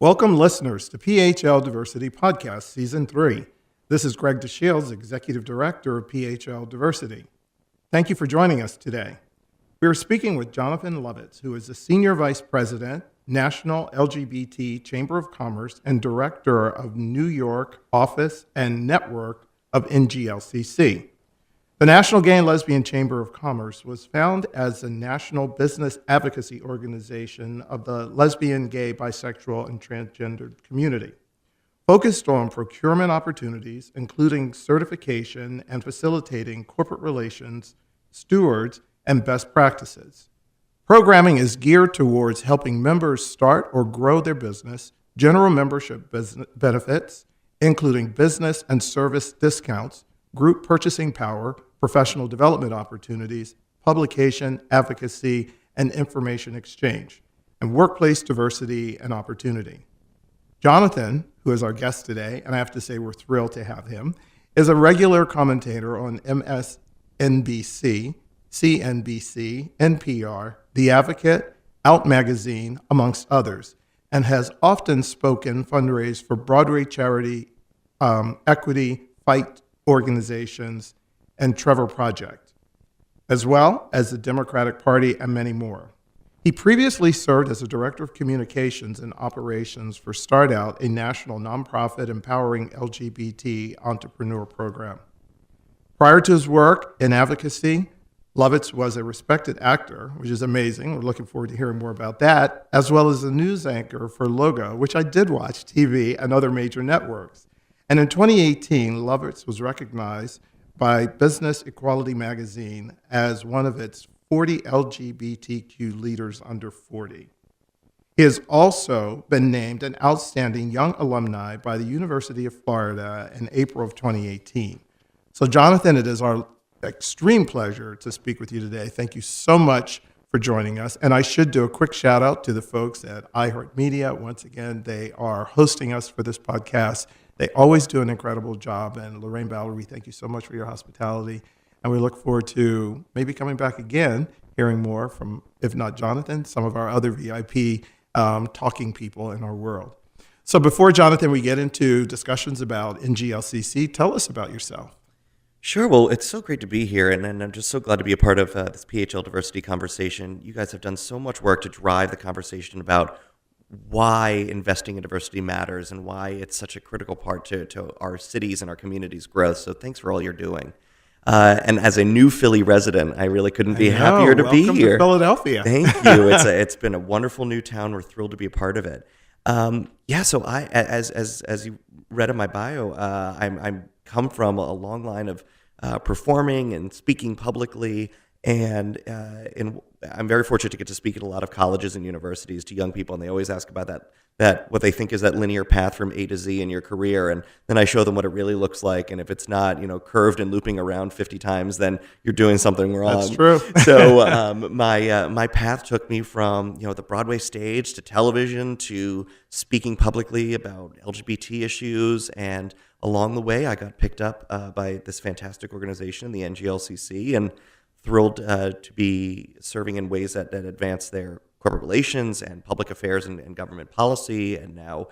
Welcome, listeners, to PHLDiversity Podcast Season 3. This is Greg DeShields, Executive Director of PHLDiversity. Thank you for joining us today. We are speaking with Jonathan Lovitz, who is the Senior Vice President, National LGBT Chamber of Commerce and Director of New York Office and Network of NGLCC. The National Gay and Lesbian Chamber of Commerce was founded as a national business advocacy organization of the lesbian, gay, bisexual, and transgendered community, focused on procurement opportunities, including certification and facilitating corporate relations, stewards, and best practices. Programming is geared towards helping members start or grow their business, general membership benefits, including business and service discounts, group purchasing power, professional development opportunities, publication, advocacy, and information exchange, and workplace diversity and opportunity. Jonathan, who is our guest today, and I have to say we're thrilled to have him, is a regular commentator on MSNBC, CNBC, NPR, The Advocate, Out Magazine, amongst others, and has often spoken fundraise for Broadway charity, equity, fight organizations, and Trevor Project, as well as the Democratic Party and many more. He previously served as a Director of Communications and Operations for Start Out, a national nonprofit empowering LGBT entrepreneur program. Prior to his work in advocacy, Lovitz was a respected actor, which is amazing. We're looking forward to hearing more about that, as well as a news anchor for Logo, which I did watch TV and other major networks. And in 2018, Lovitz was recognized by Business Equality magazine as one of its 40 LGBTQ leaders under 40. He has also been named an outstanding young alumni by the University of Florida in April of 2018. So Jonathan, it is our extreme pleasure to speak with you today. Thank you so much for joining us. And I should do a quick shout out to the folks at iHeartMedia. Once again, they are hosting us for this podcast. They always do an incredible job. And Lorraine Valerie, thank you so much for your hospitality. And we look forward to maybe coming back again, hearing more from, if not Jonathan, some of our other VIP talking people in our world. So before, Jonathan, we get into discussions about NGLCC, tell us about yourself. Sure. Well, it's so great to be here, and I'm just so glad to be a part of this PHLDiversity conversation. You guys have done so much work to drive the conversation about why investing in diversity matters and why it's such a critical part to our cities and our communities' growth. So thanks for all you're doing. And as a new Philly resident, I really couldn't be happier to be here. Welcome to Philadelphia. Thank you. It's been a wonderful new town. We're thrilled to be a part of it. So I, as you read in my bio, I'm come from a long line of performing and speaking publicly, and I'm very fortunate to get to speak at a lot of colleges and universities to young people, and they always ask about that what they think is that linear path from A to Z in your career, and then I show them what it really looks like, and if it's not curved and looping around 50 times, then you're doing something wrong. That's true. So my path took me from the Broadway stage to television to speaking publicly about LGBT issues, and along the way I got picked up by this fantastic organization, the NGLCC, and thrilled to be serving in ways that advance their corporate relations and public affairs and government policy, and now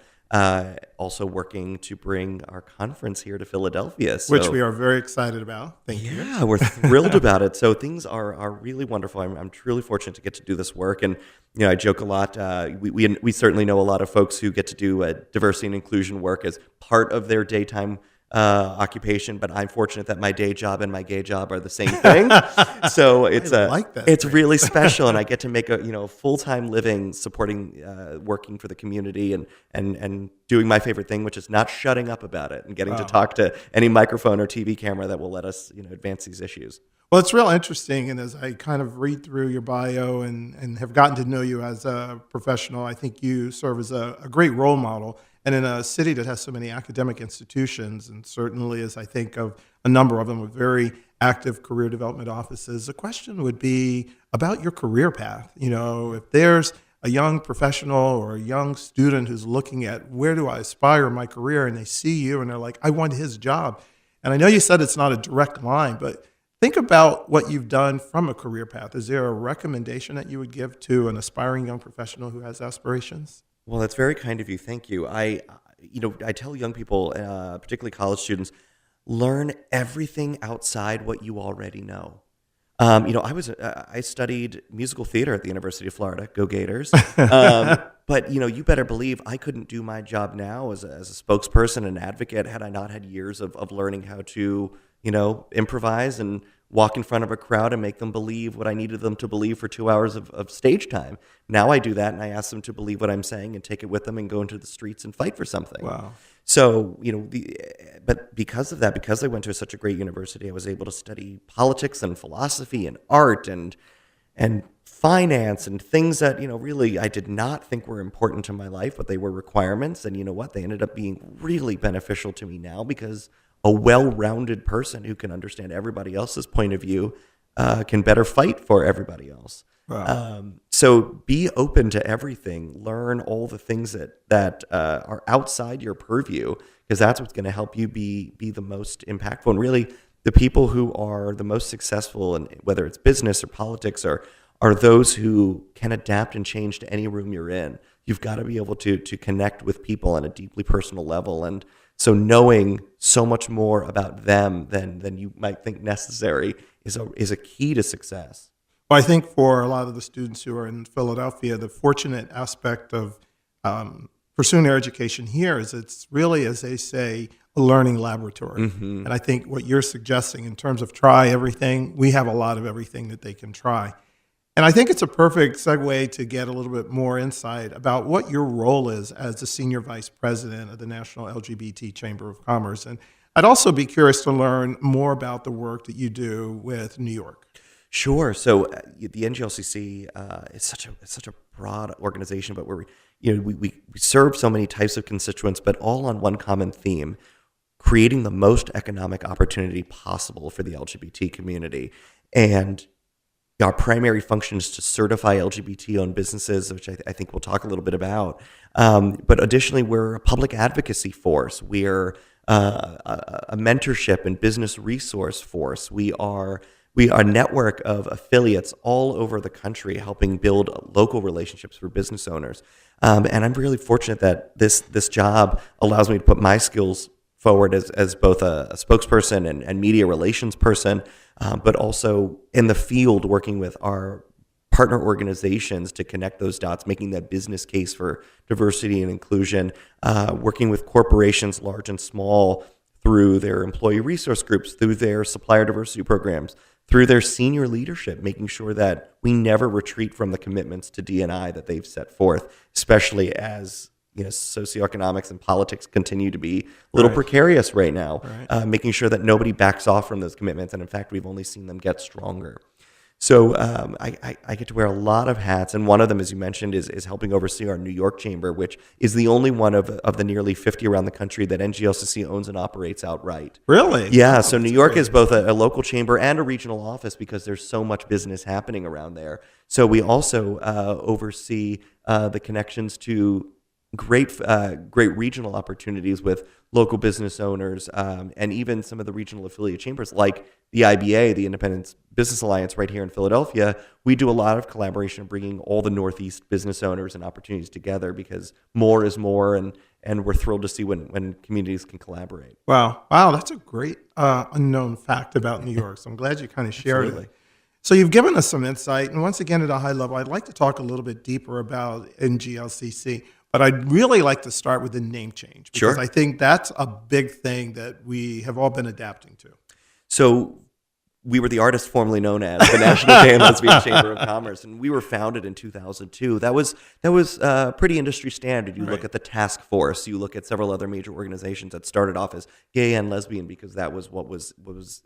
also working to bring our conference here to Philadelphia. Which we are very excited about. Thank you. Yeah, we're thrilled about it. So things are really wonderful. I'm truly fortunate to get to do this work. And I joke a lot. We certainly know a lot of folks who get to do diversity and inclusion work as part of their daytime occupation, but I'm fortunate that my day job and my gay job are the same thing. So it's really special, and I get to make a full-time living supporting working for the community and doing my favorite thing, which is not shutting up about it and getting to talk to any microphone or TV camera that will let us advance these issues. Well, it's real interesting, and as I kind of read through your bio and have gotten to know you as a professional, I think you serve as a great role model. And in a city that has so many academic institutions, and certainly as I think of a number of them with very active career development offices, the question would be about your career path. If there's a young professional or a young student who's looking at where do I aspire in my career, and they see you and they're like, I want his job. And I know you said it's not a direct line, but think about what you've done from a career path. Is there a recommendation that you would give to an aspiring young professional who has aspirations? Well, that's very kind of you. Thank you. I tell young people, particularly college students, learn everything outside what you already know. I studied musical theater at the University of Florida. Go Gators! But you better believe I couldn't do my job now as a spokesperson and advocate had I not had years of learning how to improvise and walk in front of a crowd and make them believe what I needed them to believe for 2 hours of stage time. Now I do that and I ask them to believe what I'm saying and take it with them and go into the streets and fight for something. Wow. So, but because of that, because I went to such a great university, I was able to study politics and philosophy and art and finance and things that, really I did not think were important to my life, but they were requirements. And you know what? They ended up being really beneficial to me now because a well-rounded person who can understand everybody else's point of view can better fight for everybody else. Wow. So be open to everything. Learn all the things that are outside your purview, because that's what's going to help you be the most impactful. And really, the people who are the most successful, and whether it's business or politics, are those who can adapt and change to any room you're in. You've got to be able to connect with people on a deeply personal level. And so knowing so much more about them than you might think necessary is a key to success. Well, I think for a lot of the students who are in Philadelphia, the fortunate aspect of pursuing their education here is it's really, as they say, a learning laboratory. Mm-hmm. And I think what you're suggesting in terms of try everything, we have a lot of everything that they can try. And I think it's a perfect segue to get a little bit more insight about what your role is as the Senior Vice President of the National LGBT Chamber of Commerce. And I'd also be curious to learn more about the work that you do with New York. Sure. So the NGLCC is such a broad organization, but we serve so many types of constituents, but all on one common theme: creating the most economic opportunity possible for the LGBT community. And our primary function is to certify LGBT-owned businesses, which I think we'll talk a little bit about. But additionally, we're a public advocacy force. We're a mentorship and business resource force. We are a network of affiliates all over the country helping build local relationships for business owners. And I'm really fortunate that this job allows me to put my skills forward as both a spokesperson and media relations person, but also in the field working with our partner organizations to connect those dots, making that business case for diversity and inclusion, working with corporations large and small through their employee resource groups, through their supplier diversity programs, through their senior leadership, making sure that we never retreat from the commitments to D&I that they've set forth, especially as socioeconomics and politics continue to be a little precarious right now, making sure that nobody backs off from those commitments. And in fact, we've only seen them get stronger. So I get to wear a lot of hats, and one of them, as you mentioned, is helping oversee our New York chamber, which is the only one of the nearly 50 around the country that NGLCC owns and operates outright. Really? Yeah, Oh, so New that's York great. is both a local chamber and a regional office because there's so much business happening around there. So we also oversee the connections to great regional opportunities with local business owners, and even some of the regional affiliate chambers like the IBA, the Independent Business Alliance right here in Philadelphia. We do a lot of collaboration bringing all the Northeast business owners and opportunities together because more is more, and we're thrilled to see when communities can collaborate. Wow, that's a great unknown fact about New York. So I'm glad you kind of shared Absolutely. it. So you've given us some insight, and once again, at a high level, I'd like to talk a little bit deeper about NGLCC, but I'd really like to start with the name change because Sure. I think that's a big thing that we have all been adapting to. So we were the artist formerly known as the National Gay and Lesbian Chamber of Commerce, and we were founded in 2002. That was pretty industry standard. You look Right. at the task force, you look at several other major organizations that started off as gay and lesbian because that was what was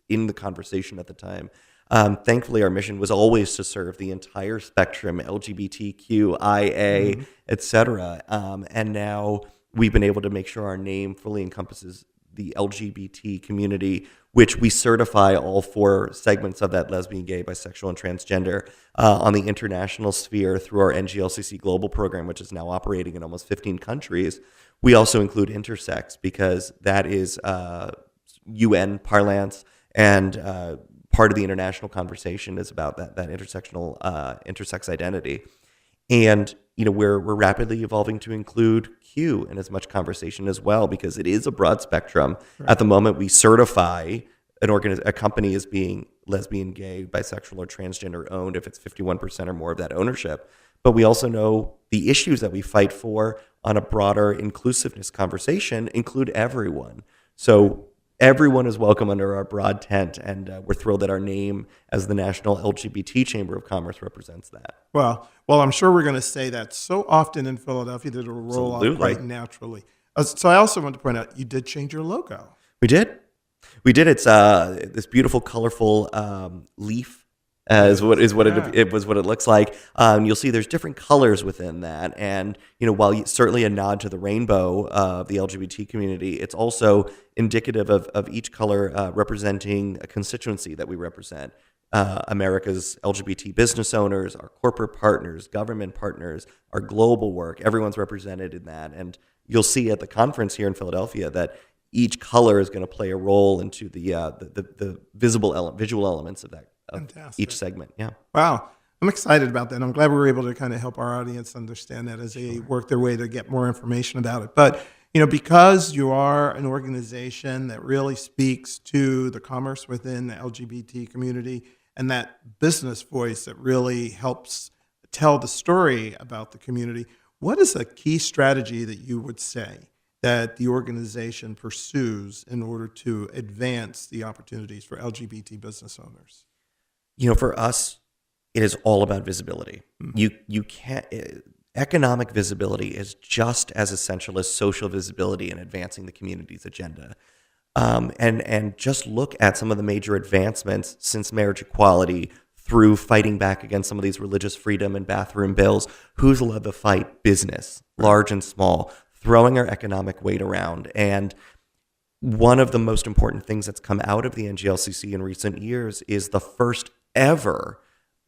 in the conversation at the time. Thankfully, our mission was always to serve the entire spectrum, LGBTQIA, et cetera. And now we've been able to make sure our name fully encompasses the LGBT community, which we certify all four segments of that: lesbian, gay, bisexual, and transgender on the international sphere through our NGLCC Global program, which is now operating in almost 15 countries. We also include intersex because that is UN parlance, and part of the international conversation is about that intersectional intersex identity. And we're rapidly evolving to include Q in as much conversation as well, because it is a broad spectrum. Right. At the moment, we certify a company as being lesbian, gay, bisexual, or transgender owned if it's 51% or more of that ownership. But we also know the issues that we fight for on a broader inclusiveness conversation include everyone. So everyone is welcome under our broad tent, and we're thrilled that our name as the National LGBT Chamber of Commerce represents that. Well, I'm sure we're going to say that so often in Philadelphia that it'll roll out quite naturally. So I also want to point out, you did change your logo. We did. It's this beautiful, colorful leaf. It was what it looks like. You'll see there's different colors within that, and while certainly a nod to the rainbow of the LGBT community, it's also indicative of each color representing a constituency that we represent. America's LGBT business owners, our corporate partners, government partners, our global work, everyone's represented in that. And you'll see at the conference here in Philadelphia that each color is going to play a role into the visual elements of that. Each segment. Yeah. Wow. I'm excited about that. I'm glad we were able to kind of help our audience understand that as they work their way to get more information about it. But, because you are an organization that really speaks to the commerce within the LGBT community and that business voice that really helps tell the story about the community, what is a key strategy that you would say that the organization pursues in order to advance the opportunities for LGBT business owners? For us, it is all about visibility. Mm-hmm. You can't. Economic visibility is just as essential as social visibility in advancing the community's agenda. And just look at some of the major advancements since marriage equality, through fighting back against some of these religious freedom and bathroom bills. Who's led the fight? Business, large and small, throwing our economic weight around. And one of the most important things that's come out of the NGLCC in recent years is the first ever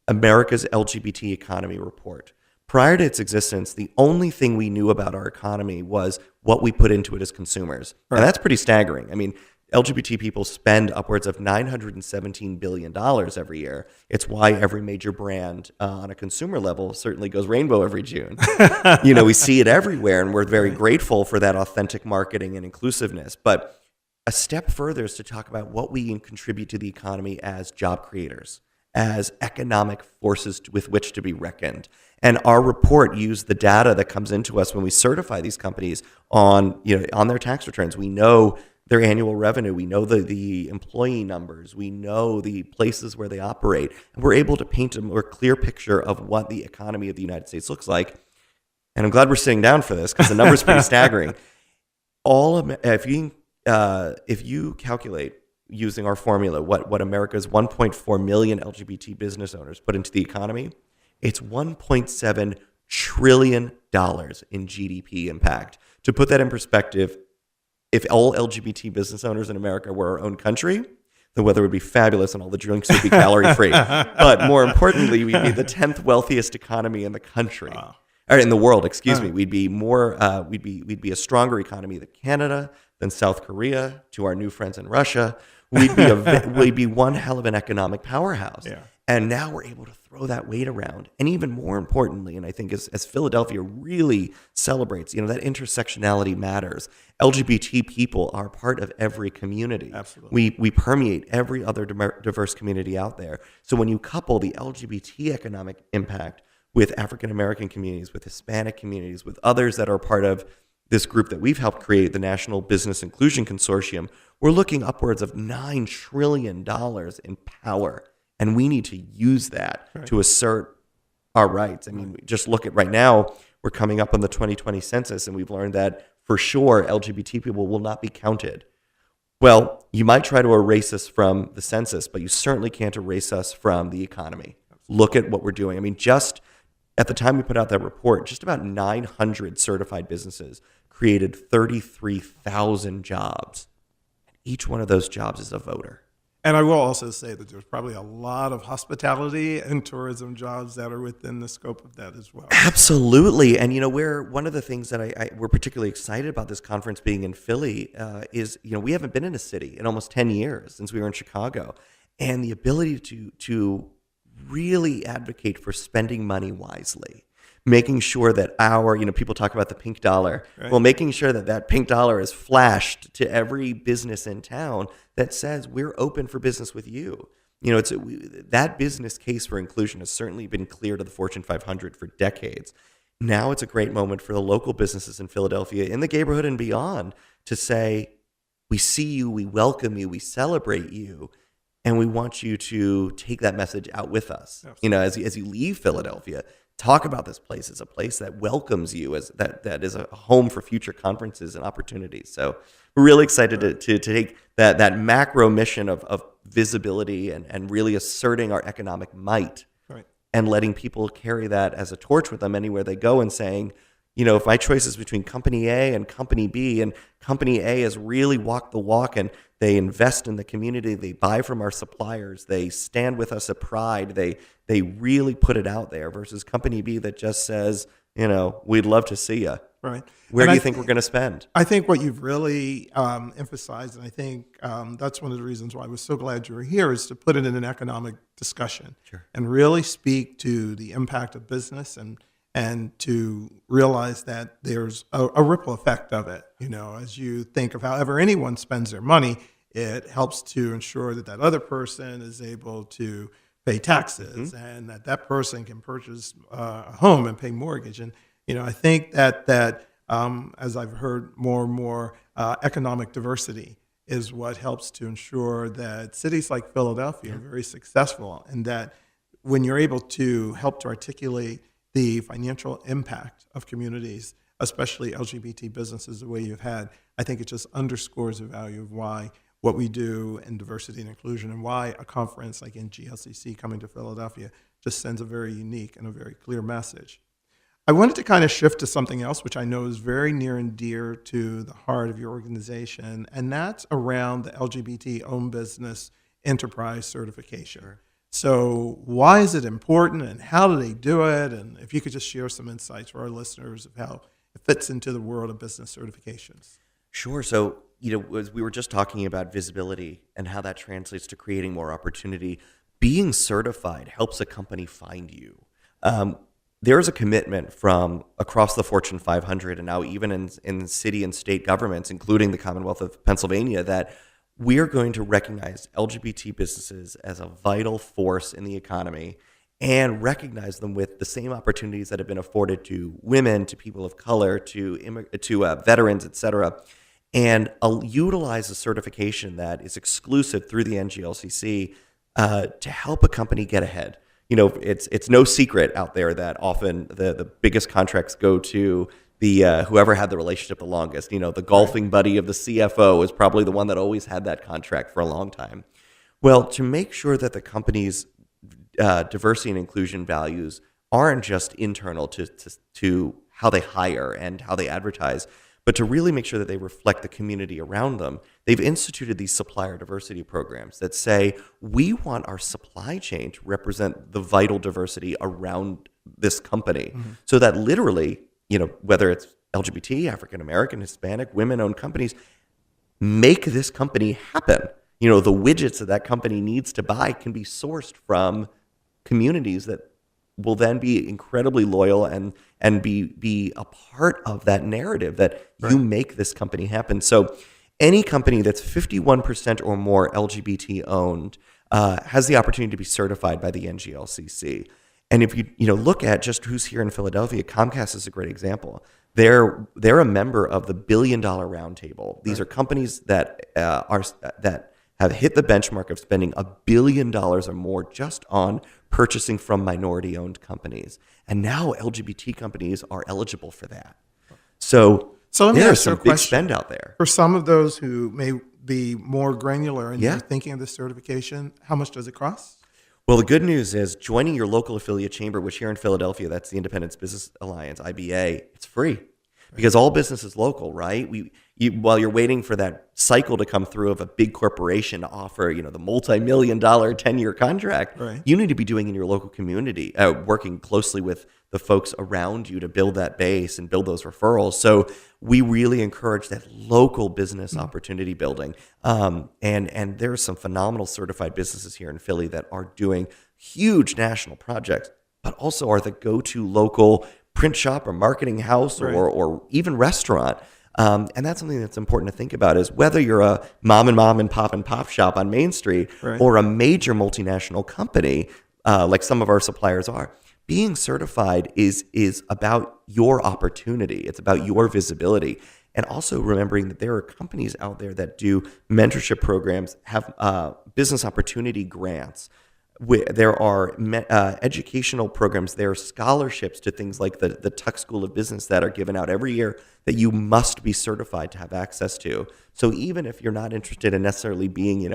America's LGBT economy report. Prior to its existence, the only thing we knew about our economy was what we put into it as consumers. Right. And that's pretty staggering. I mean, LGBT people spend upwards of $917 billion every year. It's why every major brand on a consumer level certainly goes rainbow every June. We see it everywhere, and we're very grateful for that authentic marketing and inclusiveness. But a step further is to talk about what we can contribute to the economy as job creators, as economic forces with which to be reckoned. And our report used the data that comes into us when we certify these companies on their tax returns. We know their annual revenue. We know the employee numbers. We know the places where they operate. And we're able to paint a more clear picture of what the economy of the United States looks like. And I'm glad we're sitting down for this, because the number's pretty staggering. If you calculate using our formula what America's 1.4 million LGBT business owners put into the economy, it's $1.7 trillion in GDP impact. To put that in perspective, if all LGBT business owners in America were our own country, the weather would be fabulous and all the drinks would be calorie-free. But more importantly, we'd be the 10th wealthiest economy in the country. Wow. Or in the world, excuse me. We'd be we'd be a stronger economy than Canada, than South Korea, to our new friends in Russia. We'd be one hell of an economic powerhouse. Yeah. And now we're able to throw that weight around. And even more importantly, and I think as Philadelphia really celebrates, that intersectionality matters. LGBT people are part of every community. Absolutely. We permeate every other diverse community out there. So when you couple the LGBT economic impact with African American communities, with Hispanic communities, with others that are part of this group that we've helped create, the National Business Inclusion Consortium, we're looking upwards of $9 trillion in power. And we need to use that to assert our rights. I mean, just look at right now, we're coming up on the 2020 census, and we've learned that for sure LGBT people will not be counted. Well, you might try to erase us from the census, but you certainly can't erase us from the economy. Look at what we're doing. I mean, just at the time we put out that report, just about 900 certified businesses created 33,000 jobs. And each one of those jobs is a voter. And I will also say that there's probably a lot of hospitality and tourism jobs that are within the scope of that as well. Absolutely. And, one of the things that we're particularly excited about this conference being in Philly is, we haven't been in a city in almost 10 years since we were in Chicago. And the ability to really advocate for spending money wisely. making sure that people talk about the pink dollar. Right. Well, making sure that that pink dollar is flashed to every business in town that says we're open for business with you. That business case for inclusion has certainly been clear to the Fortune 500 for decades. Now it's a great moment for the local businesses in Philadelphia, in the neighborhood and beyond, to say, we see you, we welcome you, we celebrate you, and we want you to take that message out with us. Absolutely. As you leave Philadelphia, talk about this place as a place that welcomes you, as that is a home for future conferences and opportunities. So we're really excited to take that macro mission of visibility and really asserting our economic might, Right. and letting people carry that as a torch with them anywhere they go, and saying, if my choice is between company A and company B, and company A has really walked the walk and they invest in the community, they buy from our suppliers, they stand with us at Pride, they really put it out there, versus company B that just says, we'd love to see you. Right. Where do you think we're going to spend? I think what you've really emphasized, and I think that's one of the reasons why I was so glad you were here, is to put it in an economic discussion. Sure. And really speak to the impact of business, and to realize that there's a ripple effect of it. As you think of however anyone spends their money, it helps to ensure that other person is able to pay taxes, and that person can purchase a home and pay mortgage. And I think that as I've heard more and more, economic diversity is what helps to ensure that cities like Philadelphia are very successful, and that when you're able to help to articulate the financial impact of communities, especially LGBT businesses, the way you've had, I think it just underscores the value of why what we do in diversity and inclusion, and why a conference like NGLCC coming to Philadelphia just sends a very unique and a very clear message. I wanted to kind of shift to something else, which I know is very near and dear to the heart of your organization, and that's around the LGBT-owned business enterprise certification. Sure. So why is it important, and how do they do it? And if you could just share some insights for our listeners of how it fits into the world of business certifications. Sure. So, as we were just talking about visibility and how that translates to creating more opportunity, being certified helps a company find you. There is a commitment from across the Fortune 500, and now even in city and state governments, including the Commonwealth of Pennsylvania, that we are going to recognize LGBT businesses as a vital force in the economy, and recognize them with the same opportunities that have been afforded to women, to people of color, to veterans, et cetera, and utilize a certification that is exclusive through the NGLCC to help a company get ahead. It's no secret out there that often the biggest contracts go to the whoever had the relationship the longest. The golfing buddy of the CFO is probably the one that always had that contract for a long time. Well, to make sure that the company's diversity and inclusion values aren't just internal to how they hire and how they advertise, but to really make sure that they reflect the community around them, they've instituted these supplier diversity programs that say, we want our supply chain to represent the vital diversity around this company. So that literally, whether it's LGBT, African American, Hispanic, women-owned companies, make this company happen. The widgets that company needs to buy can be sourced from communities that will then be incredibly loyal and be a part of that narrative that you make this company happen. So any company that's 51% or more LGBT owned has the opportunity to be certified by the NGLCC. And if you look at just who's here in Philadelphia, Comcast is a great example. They're a member of the $1 Billion Roundtable. These are companies that have hit the benchmark of spending $1 billion or more just on purchasing from minority-owned companies. And now LGBT companies are eligible for that. So let me there's ask you a some big question. spend out there. For some of those who may be more granular and they're thinking of this certification, how much does it cost? Well, the good news is joining your local affiliate chamber, which here in Philadelphia, that's the Independence Business Alliance, IBA, it's free. Because all business is local, right? While you're waiting for that cycle to come through of a big corporation to offer, the multi-million-dollar 10-year contract, you need to be doing in your local community, working closely with the folks around you to build that base and build those referrals. So we really encourage that local business opportunity building. And there are some phenomenal certified businesses here in Philly that are doing huge national projects, but also are the go-to local print shop or marketing house or even restaurant. And that's something that's important to think about is whether you're a mom and pop shop on Main Street or a major multinational company, like some of our suppliers are, being certified is about your opportunity. It's about your visibility. And also remembering that there are companies out there that do mentorship programs, have business opportunity grants. There are educational programs. There are scholarships to things like the Tuck School of Business that are given out every year that you must be certified to have access to. So even if you're not interested in necessarily being,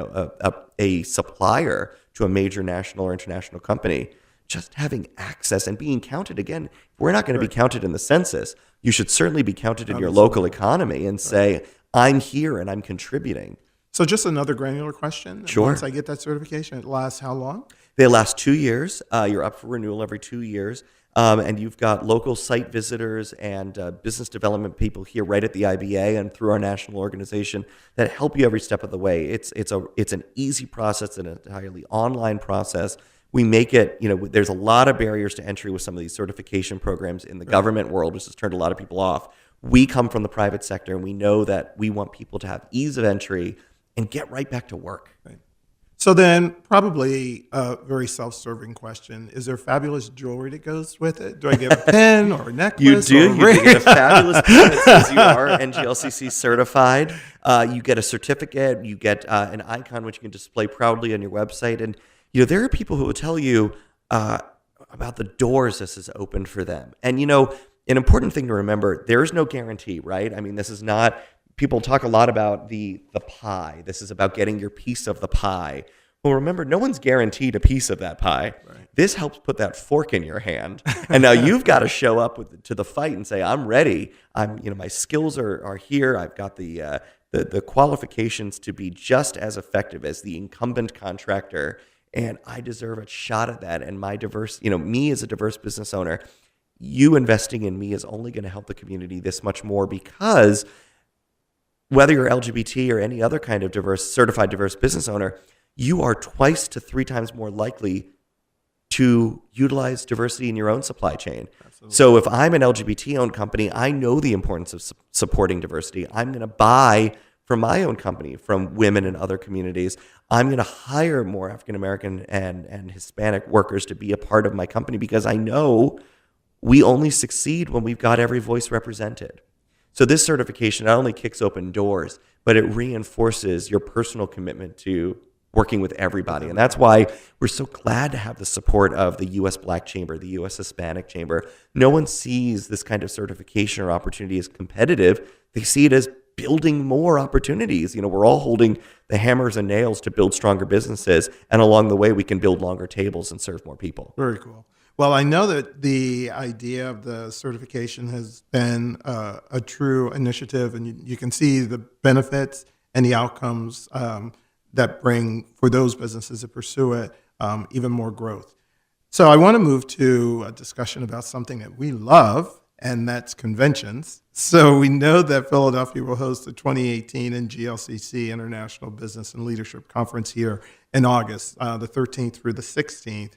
a supplier to a major national or international company, just having access and being counted again. We're not going to be counted in the census. You should certainly be counted in your local economy and say, I'm here and I'm contributing. So just another granular question. Sure. Once I get that certification, it lasts how long? They last 2 years. You're up for renewal every 2 years. And you've got local site visitors and business development people here right at the IBA and through our national organization that help you every step of the way. It's an easy process, an entirely online process. We make it, there's a lot of barriers to entry with some of these certification programs in the government world, which has turned a lot of people off. We come from the private sector, and we know that we want people to have ease of entry and get right back to work. Right. So then probably a very self-serving question. Is there fabulous jewelry that goes with it? Do I get a pin or a necklace? You get a fabulous pin that says you are NGLCC certified. You get a certificate. You get an icon which you can display proudly on your website. And there are people who will tell you about the doors this has opened for them. And, an important thing to remember, there's no guarantee, right? I mean, this is not, people talk a lot about the pie. This is about getting your piece of the pie. Well, remember, no one's guaranteed a piece of that pie. Right. This helps put that fork in your hand. And now you've got to show up to the fight and say, I'm ready. My skills are here. I've got the qualifications to be just as effective as the incumbent contractor. And I deserve a shot at that. And my me as a diverse business owner, you investing in me is only going to help the community this much more, because whether you're LGBT or any other kind of certified diverse business owner, you are twice to 3 times more likely to utilize diversity in your own supply chain. Absolutely. So if I'm an LGBT-owned company, I know the importance of supporting diversity. I'm going to buy from my own company, from women and other communities. I'm going to hire more African-American and Hispanic workers to be a part of my company, because I know we only succeed when we've got every voice represented. So this certification not only kicks open doors, but it reinforces your personal commitment to working with everybody. And that's why we're so glad to have the support of the U.S. Black Chamber, the U.S. Hispanic Chamber. No one sees this kind of certification or opportunity as competitive. They see it as building more opportunities. We're all holding the hammers and nails to build stronger businesses. And along the way, we can build longer tables and serve more people. Very cool. Well, I know that the idea of the certification has been a true initiative, and you can see the benefits and the outcomes that bring for those businesses that pursue it even more growth. So I want to move to a discussion about something that we love, and that's conventions. So we know that Philadelphia will host the 2018 NGLCC International Business and Leadership Conference here in August, the 13th through the 16th.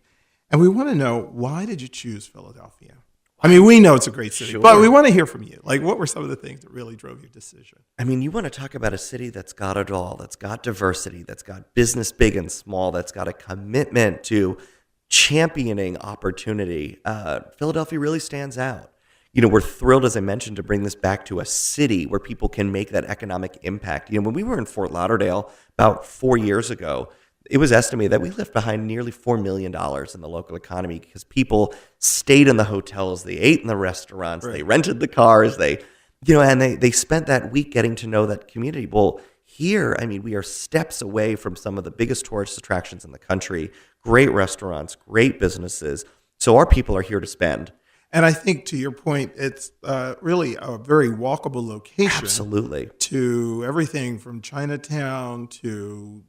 And we want to know, why did you choose Philadelphia? I mean, we know it's a great city, Sure. but we want to hear from you. Like, what were some of the things that really drove your decision? I mean, you want to talk about a city that's got it all, that's got diversity, that's got business big and small, that's got a commitment to championing opportunity. Philadelphia really stands out. We're thrilled, as I mentioned, to bring this back to a city where people can make that economic impact. When we were in Fort Lauderdale about 4 years ago, it was estimated that we left behind nearly $4 million in the local economy, because people stayed in the hotels, they ate in the restaurants, They rented the cars, they spent that week getting to know that community. Well, here, I mean, we are steps away from some of the biggest tourist attractions in the country, great restaurants, great businesses. So our people are here to spend. And I think, to your point, it's really a very walkable location. Absolutely. To everything from Chinatown to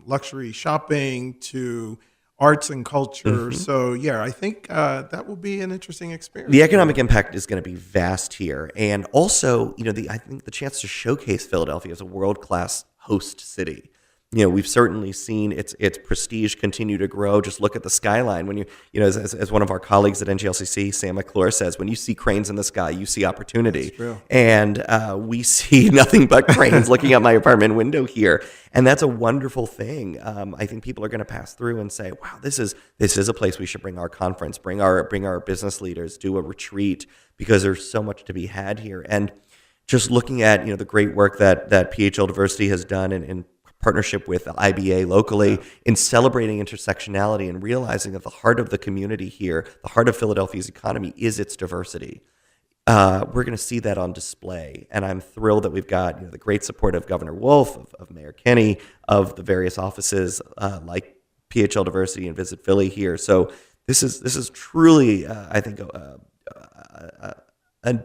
luxury shopping to arts and culture. Mm-hmm. So, yeah, I think that will be an interesting experience. The economic impact is going to be vast here. And also, I think the chance to showcase Philadelphia as a world-class host city. we've certainly seen its prestige continue to grow. Just look at the skyline. When as one of our colleagues at NGLCC, Sam McClure, says, when you see cranes in the sky, you see opportunity. That's true. And we see nothing but cranes looking out my apartment window here, and that's a wonderful thing. I think people are going to pass through and say, "Wow, this is a place we should bring our conference, bring our business leaders, do a retreat, because there's so much to be had here." And just looking at the great work that PHLDiversity has done in partnership with the IBA locally in celebrating intersectionality and realizing that the heart of the community here, the heart of Philadelphia's economy, is its diversity. We're going to see that on display, and I'm thrilled that we've got the great support of Governor Wolf, of Mayor Kenny, of the various offices like PHLDiversity and Visit Philly here. So this is truly, I think, a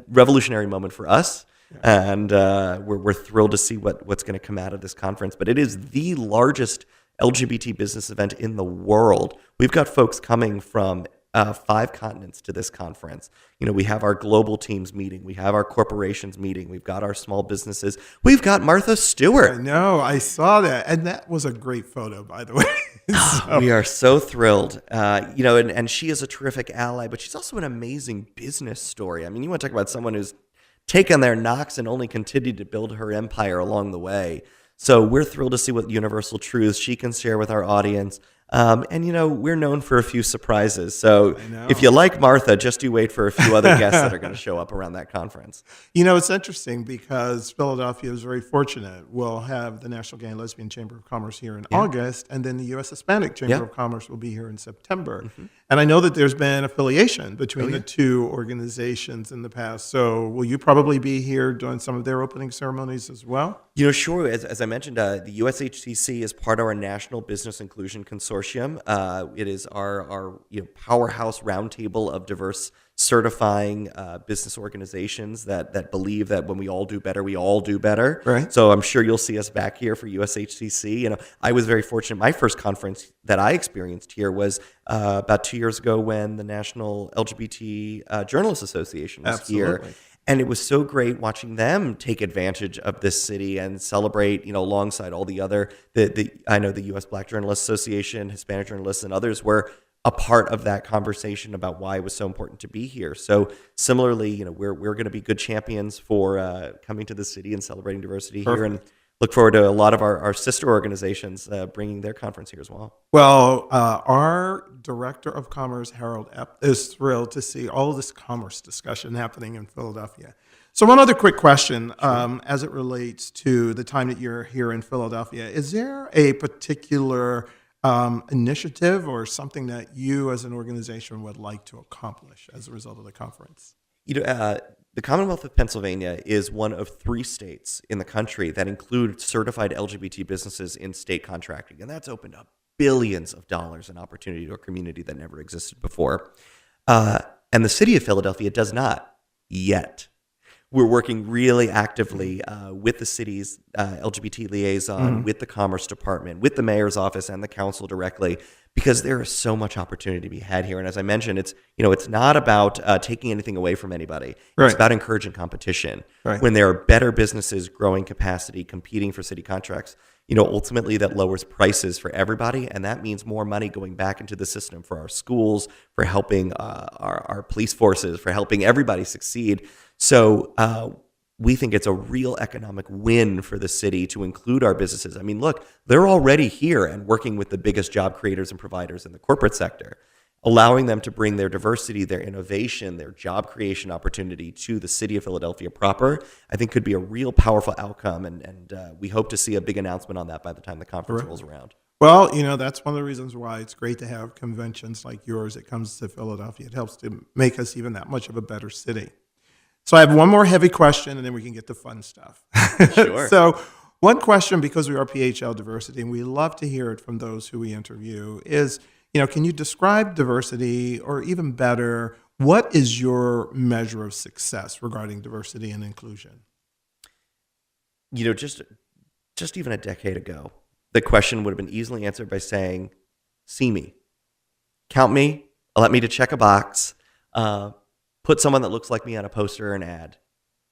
revolutionary moment for us. And we're thrilled to see what's going to come out of this conference. But it is the largest LGBT business event in the world. We've got folks coming from 5 continents to this conference. We have our global teams meeting. We have our corporations meeting. We've got our small businesses. We've got Martha Stewart. I know. I saw that. And that was a great photo, by the way. We are so thrilled. And she is a terrific ally, but she's also an amazing business story. I mean, you want to talk about someone who's taken their knocks and only continued to build her empire along the way. So we're thrilled to see what universal truths she can share with our audience. And we're known for a few surprises. So if you like Martha, just you wait for a few other guests that are going to show up around that conference. It's interesting because Philadelphia is very fortunate. We'll have the National Gay and Lesbian Chamber of Commerce here in August, and then the U.S. Hispanic Chamber of Commerce will be here in September. Mm-hmm. And I know that there's been affiliation between the two organizations in the past. So will you probably be here doing some of their opening ceremonies as well? Sure. As I mentioned, the USHCC is part of our National Business Inclusion Consortium. It is our powerhouse roundtable of diverse certifying business organizations that believe that when we all do better, we all do better. Right. So I'm sure you'll see us back here for USHCC. I was very fortunate. My first conference that I experienced here was about 2 years ago when the National LGBT Journalists Association was here. And it was so great watching them take advantage of this city and celebrate, alongside all the other, I know the U.S. Black Journalists Association, Hispanic Journalists, and others were a part of that conversation about why it was so important to be here. So similarly, we're going to be good champions for coming to the city and celebrating diversity here, and look forward to a lot of our sister organizations bringing their conference here as well. Well, our Director of Commerce, Harold Epp, is thrilled to see all of this commerce discussion happening in Philadelphia. So one other quick question as it relates to the time that you're here in Philadelphia. Is there a particular initiative or something that you as an organization would like to accomplish as a result of the conference? The Commonwealth of Pennsylvania is one of 3 states in the country that include certified LGBT businesses in state contracting, and that's opened up billions of dollars in opportunity to a community that never existed before. And the city of Philadelphia does not yet. We're working really actively with the city's LGBT liaison, with the Commerce Department, with the mayor's office and the council directly, because there is so much opportunity to be had here. And as I mentioned, it's not about taking anything away from anybody. It's about encouraging competition. Right. When there are better businesses growing capacity, competing for city contracts, ultimately that lowers prices for everybody, and that means more money going back into the system for our schools, for helping our police forces, for helping everybody succeed. So we think it's a real economic win for the city to include our businesses. I mean, look, they're already here and working with the biggest job creators and providers in the corporate sector. Allowing them to bring their diversity, their innovation, their job creation opportunity to the city of Philadelphia proper, I think could be a real powerful outcome. And we hope to see a big announcement on that by the time the conference rolls around. Well, that's one of the reasons why it's great to have conventions like yours. It comes to Philadelphia. It helps to make us even that much of a better city. So I have one more heavy question, and then we can get to fun stuff. Sure. So one question, because we are PHLDiversity, and we love to hear it from those who we interview, is, can you describe diversity, or even better, what is your measure of success regarding diversity and inclusion? Just even a decade ago, the question would have been easily answered by saying, see me, count me, let me to check a box, put someone that looks like me on a poster or an ad,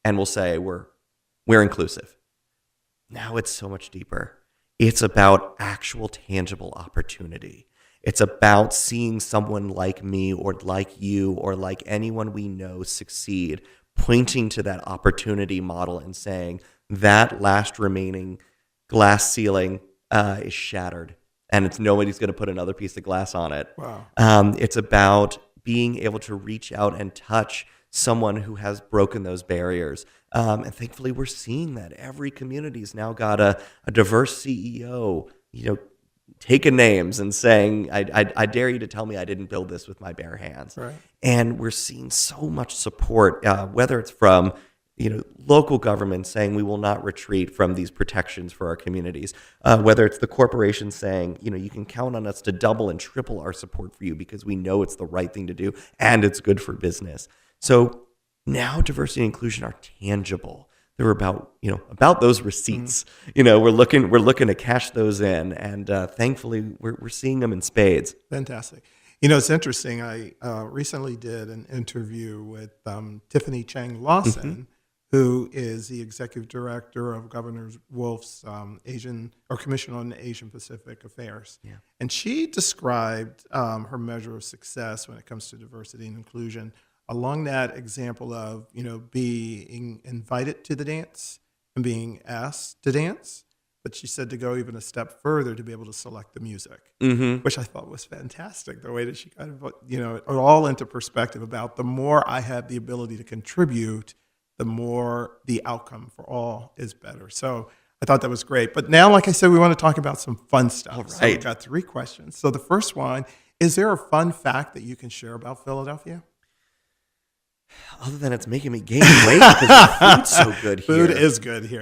and we'll say we're inclusive. Now it's so much deeper. It's about actual tangible opportunity. It's about seeing someone like me or like you or like anyone we know succeed, pointing to that opportunity model and saying that last remaining glass ceiling is shattered and nobody's going to put another piece of glass on it. Wow. It's about being able to reach out and touch someone who has broken those barriers. And thankfully, we're seeing that. Every community's now got a diverse CEO, taking names and saying, I dare you to tell me I didn't build this with my bare hands. Right. And we're seeing so much support, whether it's from local government saying we will not retreat from these protections for our communities, whether it's the corporation saying, you can count on us to double and triple our support for you because we know it's the right thing to do and it's good for business. So now diversity and inclusion are tangible. They're about those receipts. We're looking to cash those in, and thankfully we're seeing them in spades. Fantastic. It's interesting. I recently did an interview with Tiffany Chang Lawson, who is the executive director of Governor Wolf's Commission on Asian Pacific Affairs. Yeah. And she described her measure of success when it comes to diversity and inclusion along that example of, being invited to the dance and being asked to dance. But she said to go even a step further to be able to select the music, which I thought was fantastic. The way that she kind of put, it all into perspective about the more I have the ability to contribute, the more the outcome for all is better. So I thought that was great. But now, like I said, we want to talk about some fun stuff. All right. So we've got 3 questions. So the first one, is there a fun fact that you can share about Philadelphia? Other than it's making me gain weight because the food's so good here. Food is good here.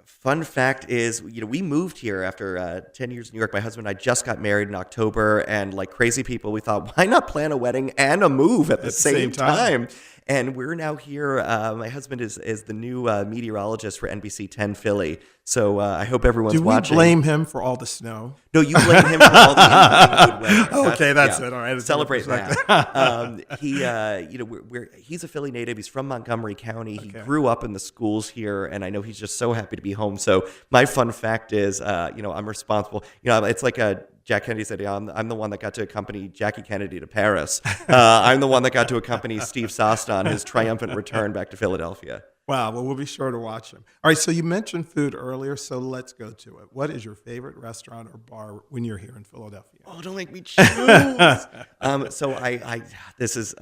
Fun fact is, we moved here after 10 years in New York. My husband and I just got married in October, and like crazy people, we thought, why not plan a wedding and a move at the same time? And we're now here. My husband is the new meteorologist for NBC 10 Philly. So I hope everyone's watching. Do we blame him for all the snow? No, you blame him for all the good weather. Okay, that's it. All right, celebrate that. He's a Philly native. He's from Montgomery County. He grew up in the schools here, and I know he's just so happy to be home. So my fun fact is, I'm responsible. It's like Jack Kennedy said, I'm the one that got to accompany Jackie Kennedy to Paris. I'm the one that got to accompany Steve Sost on his triumphant return back to Philadelphia. Wow. Well, we'll be sure to watch him. All right. So you mentioned food earlier, so let's go to it. What is your favorite restaurant or bar when you're here in Philadelphia? Oh, don't make me choose. So I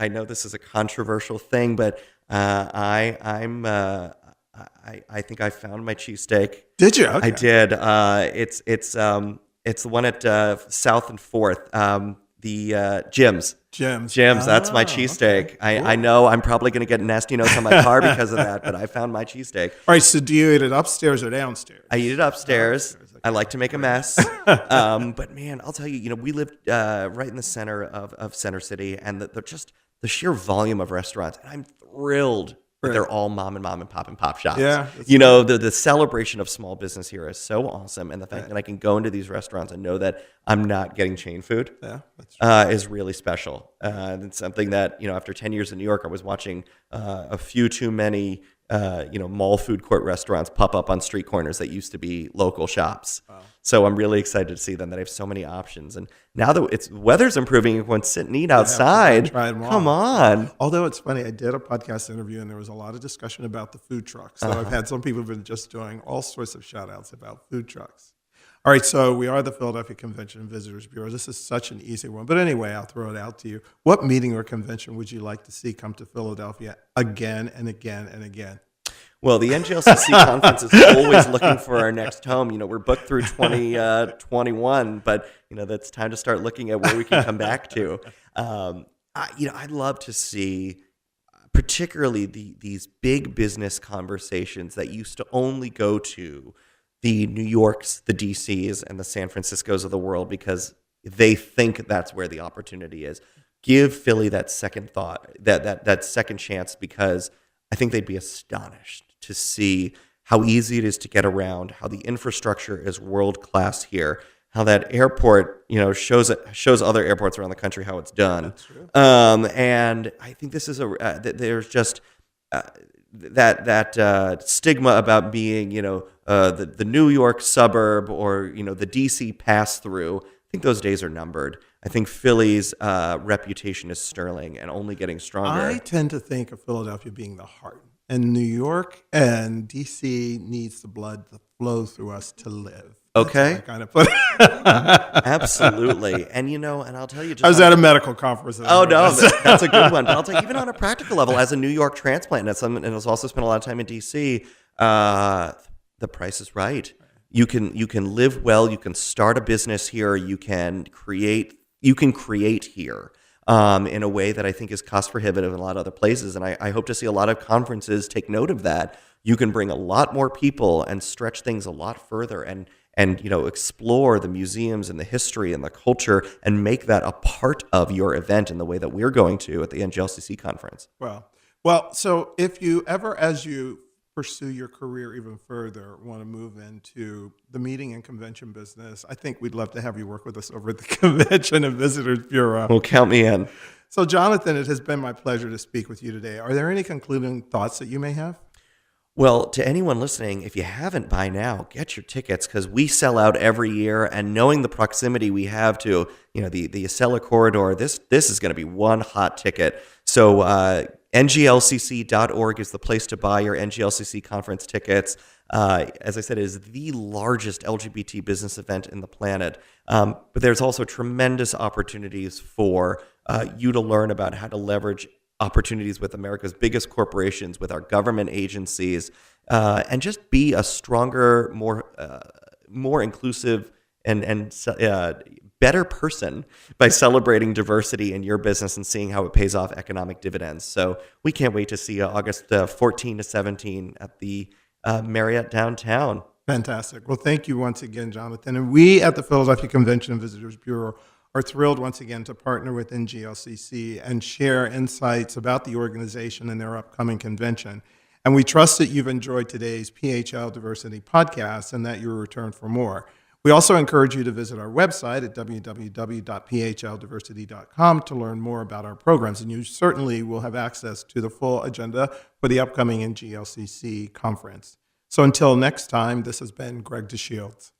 know this is a controversial thing, but I think I found my cheesesteak. Did you? Okay. I did. It's the one at South and Fourth. The Jim's. That's my cheesesteak. Okay. I know I'm probably going to get nasty notes on my car because of that, but I found my cheesesteak. All right, so do you eat it upstairs or downstairs? I eat it upstairs. Okay. I like to make a mess. But man, I'll tell you, we live right in the center of Center City, and the sheer volume of restaurants, and I'm thrilled that they're all mom and pop shops. Yeah. The celebration of small business here is so awesome. And the fact that I can go into these restaurants and know that I'm not getting chain food is really special. It's something that, after 10 years in New York, I was watching a few too many, mall food court restaurants pop up on street corners that used to be local shops. Wow. So I'm really excited to see them, that I have so many options. And now that weather's improving, you can sit and eat outside. Come on. Although it's funny, I did a podcast interview and there was a lot of discussion about the food trucks. So I've had some people who've been just doing all sorts of shout outs about food trucks. All right, so we are the Philadelphia Convention and Visitors Bureau. This is such an easy one. But anyway, I'll throw it out to you. What meeting or convention would you like to see come to Philadelphia again and again and again? Well, the NGLCC conference is always looking for our next home. We're booked through 2021, but that's time to start looking at where we can come back to. I'd love to see, particularly these big business conversations that used to only go to the New Yorks, the DCs, and the San Franciscos of the world because they think that's where the opportunity is. Give Philly that second thought, that second chance, because I think they'd be astonished to see how easy it is to get around, how the infrastructure is world-class here, how that airport, shows other airports around the country how it's done. That's true. And I think this is there's just that stigma about being, the New York suburb or, the DC pass through. I think those days are numbered. I think Philly's reputation is sterling and only getting stronger. I tend to think of Philadelphia being the heart, and New York and DC needs the blood to flow through us to live. Okay. That's how I kind of put it. Absolutely. And, and I'll tell you just... I was at a medical conference. Oh, no, that's a good one. But I'll tell you, even on a practical level, as a New York transplant, and has also spent a lot of time in D.C., the price is right. You can live well. You can start a business here. You can create here in a way that I think is cost prohibitive in a lot of other places. And I hope to see a lot of conferences take note of that. You can bring a lot more people and stretch things a lot further and explore the museums and the history and the culture and make that a part of your event in the way that we're going to at the NGLCC conference. Well, so if you ever, as you pursue your career even further, want to move into the meeting and convention business, I think we'd love to have you work with us over at the Convention and Visitors Bureau. Well, count me in. So, Jonathan, it has been my pleasure to speak with you today. Are there any concluding thoughts that you may have? Well, to anyone listening, if you haven't by now, get your tickets because we sell out every year. And knowing the proximity we have to, the Acela corridor, this is going to be one hot ticket. So NGLCC.org is the place to buy your NGLCC conference tickets. As I said, it is the largest LGBT business event in the planet. But there's also tremendous opportunities for you to learn about how to leverage opportunities with America's biggest corporations, with our government agencies, and just be a stronger, more inclusive and better person by celebrating diversity in your business and seeing how it pays off economic dividends. So we can't wait to see you August 14 to 17 at the Marriott downtown. Fantastic. Well, thank you once again, Jonathan. And we at the Philadelphia Convention and Visitors Bureau are thrilled once again to partner with NGLCC and share insights about the organization and their upcoming convention. And we trust that you've enjoyed today's PHLDiversity podcast and that you'll return for more. We also encourage you to visit our website at www.phldiversity.com to learn more about our programs. And you certainly will have access to the full agenda for the upcoming NGLCC conference. So until next time, this has been Greg DeShields.